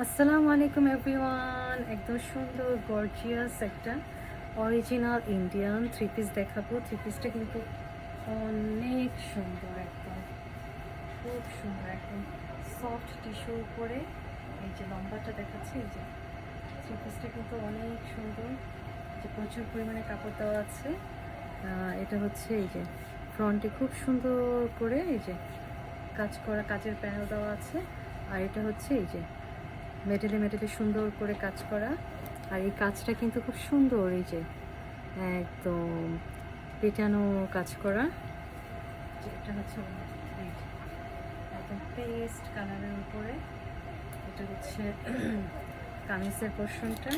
আসসালামু আলাইকুম এভরিওয়ান। একদম সুন্দর গর্জিয়াস একটা অরিজিনাল ইন্ডিয়ান থ্রি পিস দেখাবো। থ্রি পিসটা কিন্তু অনেক সুন্দর, একদম খুব সুন্দর, একদম সফট টিস্যুর উপরে এই যে লম্বাটা দেখাচ্ছে। এই যে থ্রি পিসটা কিন্তু অনেক সুন্দর, যে প্রচুর পরিমাণে কাপড় দেওয়া আছে। এটা হচ্ছে এই যে ফ্রন্টে খুব সুন্দর করে এই যে কাজ করা, কাজের প্যানেল দেওয়া আছে। আর এটা হচ্ছে এই যে মেটেলে মেটেলে সুন্দর করে কাজ করা। আর এই কাজটা কিন্তু খুব সুন্দর, এই যে একদম পেটানো কাজ করা। এটা হচ্ছে এই যে একদম পেস্ট কালারের উপরে। এটা হচ্ছে কামিজের পোর্শনটা,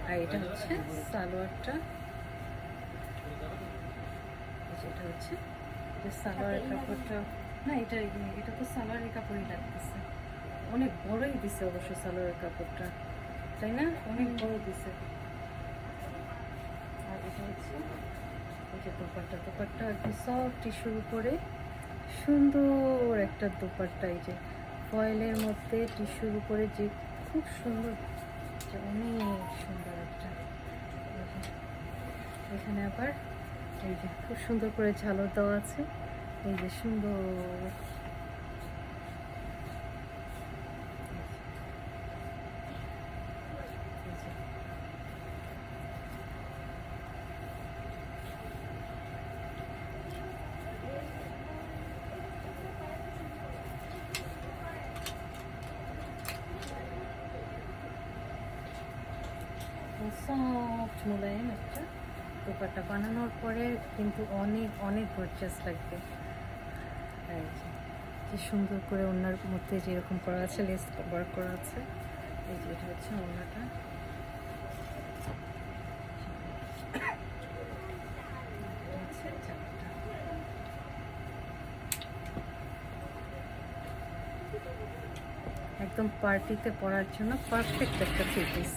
আর এটা হচ্ছে সালোয়ারটা। এটা হচ্ছে সালোয়ারের কাপড়টা, না এটা এটা তো সালোয়ারের কাপড়ই লাগতেছে, অনেক বড়ই দিছে অবশ্য সালোয়ারের কাপড়টা, তাই না? অনেক বড় দিছে। আর এটা হচ্ছে এই যে দোপাট্টা একদম সফট টিস্যুর উপরে সুন্দর একটা দোপাট্টা। এই যে ফয়েলের মধ্যে টিস্যুর উপরে যে খুব সুন্দর, যে অনেক সুন্দর একটা। এখানে আবার এই যে খুব সুন্দর করে ঝালর দেওয়া আছে। এই যে সুন্দর, সফট মোলায়েম একটা দোপাট্টা বানানোর পরে কিন্তু অনেক অনেক গর্জিয়াস লাগবে। এই যে সুন্দর করে ওনার মধ্যে যেরকম করা আছে, লেস ওয়ার্ক করা আছে। এই যে এটা হচ্ছে ওনাটা, একদম পার্টিতে পরার জন্য পারফেক্ট একটা থ্রি পিস।